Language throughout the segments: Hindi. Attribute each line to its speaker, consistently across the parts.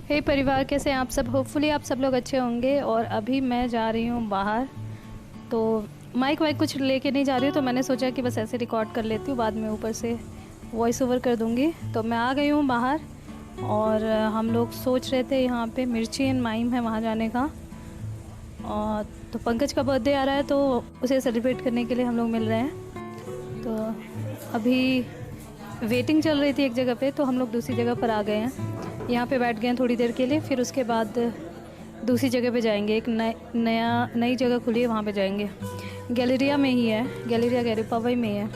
Speaker 1: हे परिवार, कैसे हैं आप सब। होपफुली आप सब लोग अच्छे होंगे। और अभी मैं जा रही हूँ बाहर, तो माइक वाइक कुछ लेके नहीं जा रही हूँ, तो मैंने सोचा कि बस ऐसे रिकॉर्ड कर लेती हूँ, बाद में ऊपर से वॉइस ओवर कर दूँगी। तो मैं आ गई हूँ बाहर और हम लोग सोच रहे थे यहाँ पे मिर्ची एंड माइम है वहाँ जाने का। और तो पंकज का बर्थडे आ रहा है, तो उसे सेलिब्रेट करने के लिए हम लोग मिल रहे हैं। तो अभी वेटिंग चल रही थी एक जगह पे, तो हम लोग दूसरी जगह पर आ गए हैं। यहाँ पे बैठ गए हैं थोड़ी देर के लिए, फिर उसके बाद दूसरी जगह पे जाएंगे। एक नई जगह खुली है, वहाँ पे जाएंगे। गैलेरिया में ही है, गैलेरिया पवई में है,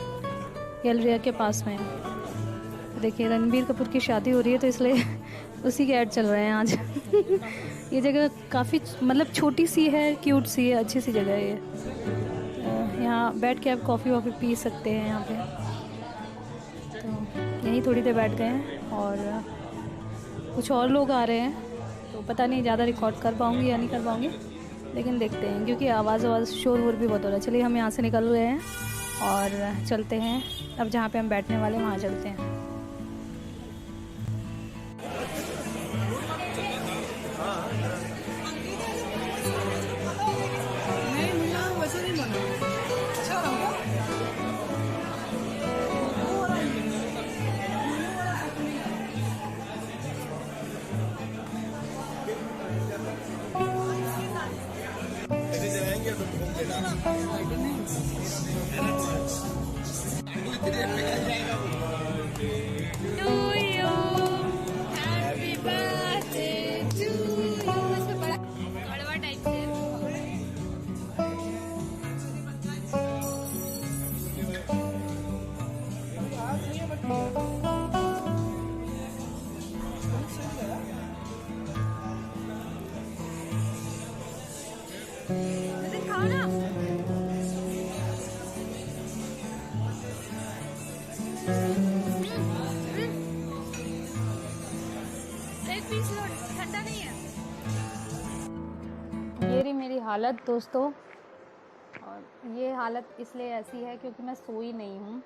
Speaker 1: गैलेरिया के पास में है। देखिए रणबीर कपूर की शादी हो रही है, तो इसलिए उसी के ऐड चल रहे हैं आज। ये जगह काफ़ी मतलब छोटी सी है, क्यूट सी है, अच्छी सी जगह है ये। यहाँ बैठ के आप कॉफ़ी वॉफ़ी पी सकते हैं यहाँ पे। तो यहीं थोड़ी देर बैठ गए हैं और कुछ और लोग आ रहे हैं, तो पता नहीं ज़्यादा रिकॉर्ड कर पाऊँगी या नहीं कर पाऊँगी, लेकिन देखते हैं, क्योंकि आवाज़ शोर वोर भी बहुत हो रहा है। चलिए हम यहाँ से निकल रहे हैं और चलते हैं, अब जहाँ पे हम बैठने वाले हैं वहाँ चलते हैं। ठंडा नहीं है। ये रही मेरी हालत दोस्तों, और ये हालत इसलिए ऐसी है क्योंकि मैं सोई नहीं हूँ।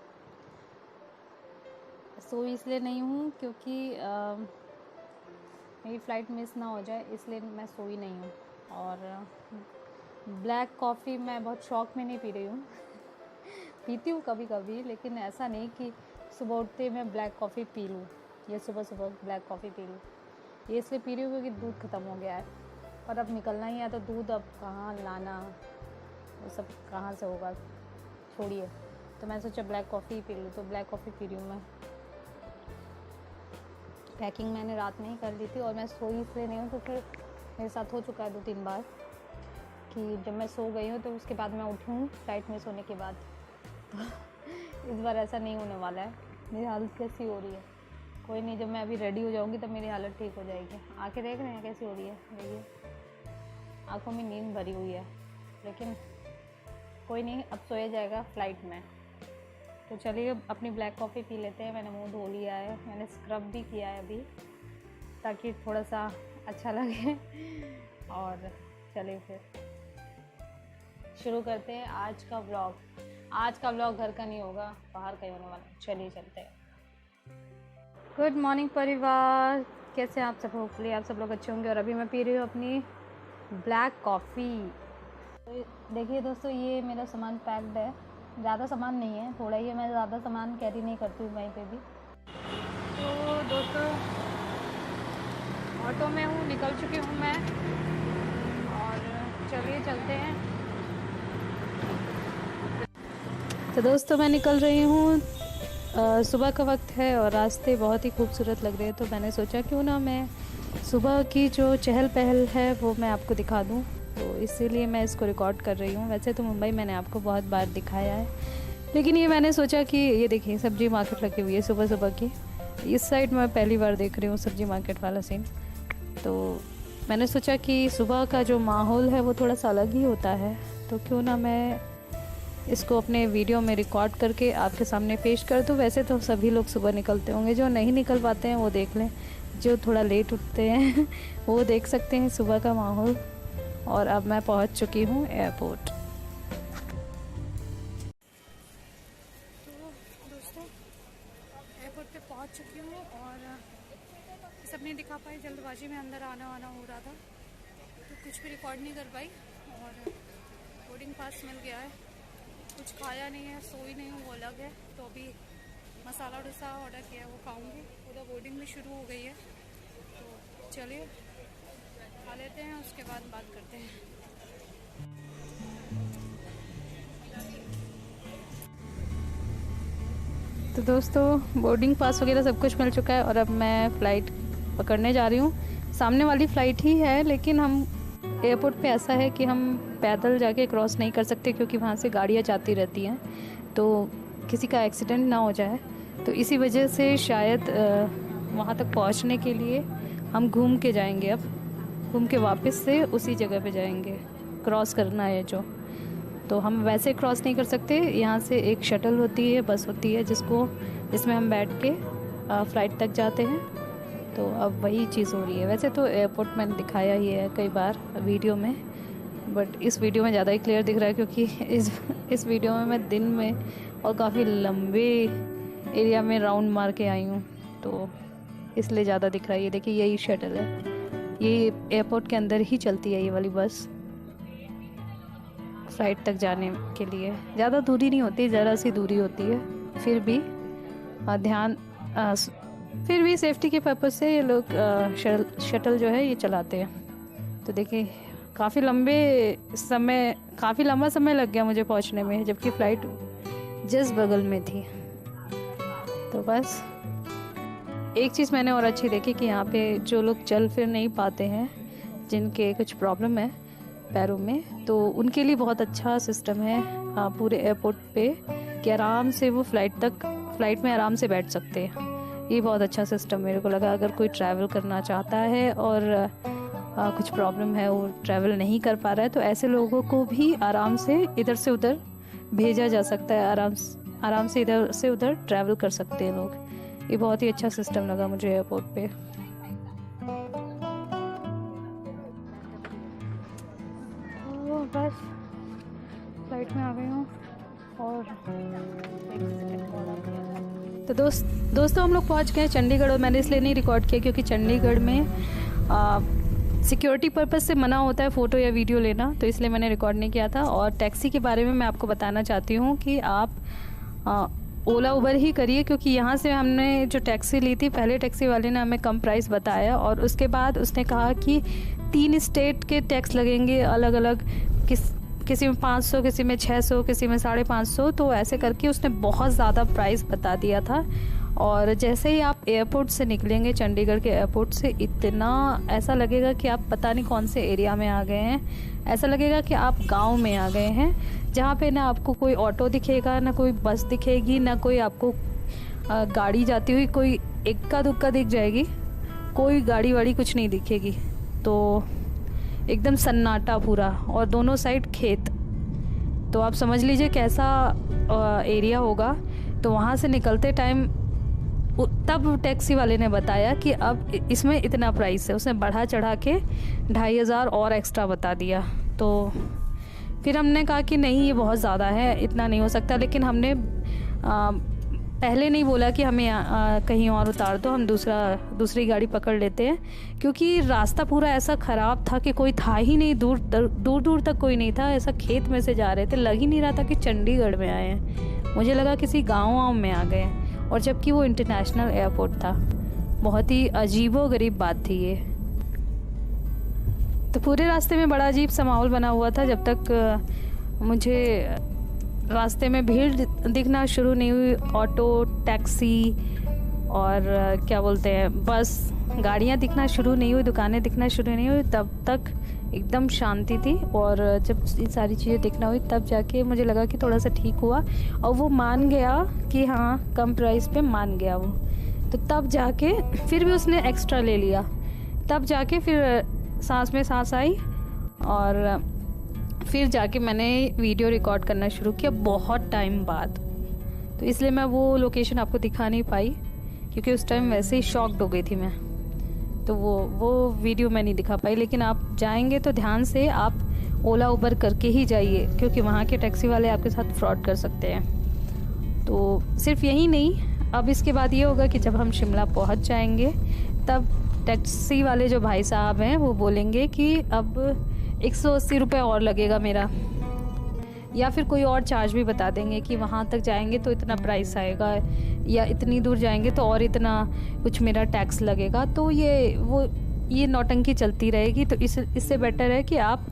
Speaker 1: सोई इसलिए नहीं हूँ क्योंकि मेरी फ़्लाइट मिस ना हो जाए, इसलिए मैं सोई नहीं हूँ। और ब्लैक कॉफ़ी मैं बहुत शौक़ में नहीं पी रही हूँ। पीती हूँ कभी कभी, लेकिन ऐसा नहीं कि सुबह उठते मैं ब्लैक कॉफ़ी पी लूँ, या सुबह सुबह ब्लैक कॉफ़ी पी लूँ। ये इसलिए पी रही हूँ क्योंकि दूध ख़त्म हो गया है, और अब निकलना ही है, तो दूध अब कहाँ लाना, वो सब कहाँ से होगा, छोड़िए। तो मैं सोचा ब्लैक कॉफ़ी पी लूँ, तो ब्लैक कॉफ़ी पी रही हूँ मैं। पैकिंग मैंने रात में ही कर ली थी, और मैं सोई इसलिए नहीं हूँ क्योंकि मेरे साथ हो चुका है 2-3 बार कि जब मैं सो गई हूँ तो उसके बाद मैं उठी हूँ फ्लाइट में सोने के बाद। तो इस बार ऐसा नहीं होने वाला है। मेरी हालत कैसी हो रही है, कोई नहीं, जब मैं अभी रेडी हो जाऊँगी तब मेरी हालत ठीक हो जाएगी। आँखें देख रहे हैं कैसी हो रही है, देखिए आँखों में नींद भरी हुई है, लेकिन कोई नहीं, अब सोया जाएगा फ़्लाइट में। तो चलिए अपनी ब्लैक कॉफ़ी पी लेते हैं। मैंने मुंह धो लिया है, मैंने स्क्रब भी किया है अभी, ताकि थोड़ा सा अच्छा लगे। और चलिए फिर शुरू करते हैं आज का व्लॉग। आज का व्लॉग घर का नहीं होगा, बाहर का ही होने वाला है। चलिए चलते हैं। गुड मॉर्निंग परिवार, कैसे आप सब। होपफुली आप सब लोग अच्छे होंगे। और अभी मैं पी रही हूँ अपनी ब्लैक कॉफ़ी। तो देखिए दोस्तों, ये मेरा सामान पैक्ड है, ज़्यादा सामान नहीं है, थोड़ा ही है। मैं ज़्यादा सामान कैरी नहीं करती हूँ कहीं पे भी। तो दोस्तों ऑटो में हूँ, निकल चुकी हूँ मैं, और चलिए चलते हैं। तो दोस्तों मैं निकल रही हूँ, सुबह का वक्त है और रास्ते बहुत ही खूबसूरत लग रहे हैं। तो मैंने सोचा क्यों ना मैं सुबह की जो चहल पहल है वो मैं आपको दिखा दूँ, तो इसीलिए मैं इसको रिकॉर्ड कर रही हूँ। वैसे तो मुंबई मैंने आपको बहुत बार दिखाया है, लेकिन ये मैंने सोचा कि ये देखिए सब्जी मार्केट लगी हुई है सुबह सुबह की। इस साइड मैं पहली बार देख रही हूँ सब्जी मार्केट वाला सीन। तो मैंने सोचा कि सुबह का जो माहौल है वो थोड़ा सा अलग ही होता है, तो क्यों ना मैं इसको अपने वीडियो में रिकॉर्ड करके आपके सामने पेश कर दूँ। वैसे तो सभी लोग सुबह निकलते होंगे, जो नहीं निकल पाते हैं वो देख लें, जो थोड़ा लेट उठते हैं वो देख सकते हैं सुबह का माहौल। और अब मैं पहुंच चुकी हूं एयरपोर्ट। तो दोस्तों एयरपोर्ट पे पहुंच चुकी हूं, और सब नहीं दिखा पाई जल्द
Speaker 2: जल्दबाजी में अंदर आना वाना हो रहा था तो कुछ भी रिकॉर्ड नहीं कर पाई। और बोर्डिंग पास मिल गया है, कुछ खाया नहीं है, सोई नहीं हूँ वो अलग है। तो अभी मसाला डोसा ऑर्डर किया है वो खाऊंगी। उधर बोर्डिंग भी शुरू हो गई है तो चलिए खा लेते हैं, उसके बाद बात करते हैं।
Speaker 1: तो दोस्तों बोर्डिंग पास वगैरह सब कुछ मिल चुका है और अब मैं फ़्लाइट पकड़ने जा रही हूँ। सामने वाली फ़्लाइट ही है, लेकिन हम एयरपोर्ट पे ऐसा है कि हम पैदल जाके क्रॉस नहीं कर सकते क्योंकि वहाँ से गाड़ियाँ जाती रहती हैं, तो किसी का एक्सीडेंट ना हो जाए। तो इसी वजह से शायद वहाँ तक पहुँचने के लिए हम घूम के जाएंगे। अब घूम के वापस से उसी जगह पे जाएंगे, क्रॉस करना है जो। तो हम वैसे क्रॉस नहीं कर सकते, यहाँ से एक शटल होती है, बस होती है जिसमें हम बैठ के फ़्लाइट तक जाते हैं। तो अब वही चीज़ हो रही है। वैसे तो एयरपोर्ट मैंने दिखाया ही है कई बार वीडियो में, बट इस वीडियो में ज़्यादा ही क्लियर दिख रहा है क्योंकि इस वीडियो में मैं दिन में और काफ़ी लंबे एरिया में राउंड मार के आई हूँ, तो इसलिए ज़्यादा दिख रहा है। ये देखिए यही शटल है, ये एयरपोर्ट के अंदर ही चलती है ये वाली बस फ़्लाइट तक जाने के लिए। ज़्यादा दूरी नहीं होती, ज़रा सी दूरी होती है, फिर भी फिर भी सेफ्टी के पर्पज़ से ये लोग शटल जो है ये चलाते हैं। तो देखिए काफ़ी लंबा समय लग गया मुझे पहुंचने में, जबकि फ़्लाइट जस्ट बगल में थी। तो बस एक चीज़ मैंने और अच्छी देखी कि यहाँ पे जो लोग चल फिर नहीं पाते हैं, जिनके कुछ प्रॉब्लम है पैरों में, तो उनके लिए बहुत अच्छा सिस्टम है पूरे एयरपोर्ट पे कि आराम से वो फ़्लाइट में आराम से बैठ सकते हैं। ये बहुत अच्छा सिस्टम मेरे को लगा। अगर कोई ट्रैवल करना चाहता है और कुछ प्रॉब्लम है, वो ट्रैवल नहीं कर पा रहा है, तो ऐसे लोगों को भी आराम से इधर से उधर भेजा जा सकता है, आराम से इधर से उधर ट्रैवल कर सकते हैं लोग। ये बहुत ही अच्छा सिस्टम लगा मुझे एयरपोर्ट पे। तो बस फ्लाइट में आ गई हूँ और तो दोस्तों हम लोग पहुँच गए चंडीगढ़। और मैंने इसलिए नहीं रिकॉर्ड किया क्योंकि चंडीगढ़ में सिक्योरिटी पर्पज़ से मना होता है फ़ोटो या वीडियो लेना, तो इसलिए मैंने रिकॉर्ड नहीं किया था। और टैक्सी के बारे में मैं आपको बताना चाहती हूँ कि आप ओला उबर ही करिए, क्योंकि यहाँ से हमने जो टैक्सी ली थी, पहले टैक्सी वाले ने हमें कम प्राइस बताया और उसके बाद उसने कहा कि 3 स्टेट के टैक्स लगेंगे अलग अलग, किसी में 500, किसी में 600, किसी में 550। तो ऐसे करके उसने बहुत ज़्यादा प्राइस बता दिया था। और जैसे ही आप एयरपोर्ट से निकलेंगे, चंडीगढ़ के एयरपोर्ट से, इतना ऐसा लगेगा कि आप पता नहीं कौन से एरिया में आ गए हैं। ऐसा लगेगा कि आप गांव में आ गए हैं, जहाँ पे ना आपको कोई ऑटो दिखेगा, ना कोई बस दिखेगी, ना कोई आपको गाड़ी जाती हुई, कोई इक्का दुक्का दिख जाएगी, कोई गाड़ी वाड़ी कुछ नहीं दिखेगी। तो एकदम सन्नाटा पूरा, और दोनों साइड खेत। तो आप समझ लीजिए कैसा एरिया होगा। तो वहाँ से निकलते टाइम तब टैक्सी वाले ने बताया कि अब इसमें इतना प्राइस है। उसने बढ़ा चढ़ा के 2500 और एक्स्ट्रा बता दिया। तो फिर हमने कहा कि नहीं, ये बहुत ज़्यादा है, इतना नहीं हो सकता। लेकिन हमने पहले नहीं बोला कि हमें कहीं और उतार दो, हम दूसरी गाड़ी पकड़ लेते हैं, क्योंकि रास्ता पूरा ऐसा ख़राब था कि कोई था ही नहीं, दूर तक कोई नहीं था। ऐसा खेत में से जा रहे थे, लग ही नहीं रहा था कि चंडीगढ़ में आए हैं। मुझे लगा किसी गाँव में आ गए, और जबकि वो इंटरनेशनल एयरपोर्ट था। बहुत ही अजीबोगरीब बात थी ये। तो पूरे रास्ते में बड़ा अजीब सा माहौल बना हुआ था, जब तक मुझे रास्ते में भीड़ दिखना शुरू नहीं हुई। ऑटो, टैक्सी और क्या बोलते हैं, बस, गाड़ियाँ दिखना शुरू नहीं हुई, दुकानें दिखना शुरू नहीं हुई, तब तक एकदम शांति थी। और जब ये सारी चीज़ें दिखना हुई, तब जाके मुझे लगा कि थोड़ा सा ठीक हुआ, और वो मान गया कि हाँ कम प्राइस पे मान गया वो। तो तब जाके फिर भी उसने एक्स्ट्रा ले लिया, तब जाके फिर सांस में सांस आई, और फिर जाके मैंने वीडियो रिकॉर्ड करना शुरू किया बहुत टाइम बाद। तो इसलिए मैं वो लोकेशन आपको दिखा नहीं पाई, क्योंकि उस टाइम वैसे ही शॉक्ड हो गई थी मैं। तो वो वीडियो मैं नहीं दिखा पाई। लेकिन आप जाएंगे तो ध्यान से आप ओला उबर करके ही जाइए, क्योंकि वहाँ के टैक्सी वाले आपके साथ फ्रॉड कर सकते हैं। तो सिर्फ यही नहीं, अब इसके बाद ये होगा कि जब हम शिमला पहुँच जाएंगे, तब टैक्सी वाले जो भाई साहब हैं वो बोलेंगे कि अब 180 रुपये और लगेगा मेरा, या फिर कोई और चार्ज भी बता देंगे कि वहाँ तक जाएंगे तो इतना प्राइस आएगा, या इतनी दूर जाएंगे तो और इतना कुछ मेरा टैक्स लगेगा। तो ये नौटंकी चलती रहेगी। तो इससे बेटर है कि आप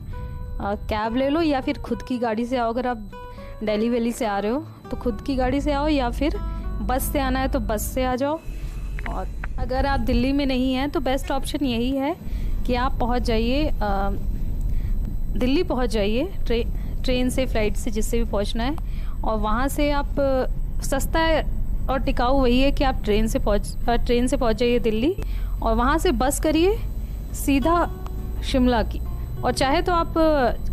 Speaker 1: कैब ले लो, या फिर खुद की गाड़ी से आओ। अगर आप दिल्ली वैली से आ रहे हो तो खुद की गाड़ी से आओ, या फिर बस से आना है तो बस से आ जाओ। और अगर आप दिल्ली में नहीं हैं तो बेस्ट ऑप्शन यही है कि आप पहुंच जाइए, दिल्ली पहुंच जाइए ट्रेन से, फ्लाइट से, जिससे भी पहुंचना है। और वहाँ से आप सस्ता है और टिकाऊ वही है कि आप ट्रेन से पहुंच जाइए दिल्ली, और वहाँ से बस करिए सीधा शिमला की। और चाहे तो आप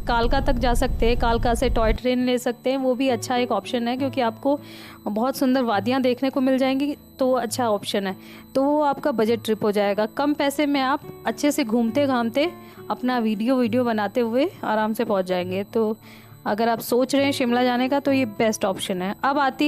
Speaker 1: कालका तक जा सकते हैं, कालका से टॉय ट्रेन ले सकते हैं, वो भी अच्छा एक ऑप्शन है क्योंकि आपको बहुत सुंदर वादियाँ देखने को मिल जाएंगी, तो अच्छा ऑप्शन है। तो वो आपका बजट ट्रिप हो जाएगा, कम पैसे में आप अच्छे से घूमते घामते अपना वीडियो बनाते हुए आराम से पहुंच जाएंगे। तो अगर आप सोच रहे हैं शिमला जाने का तो ये बेस्ट ऑप्शन है। अब आती है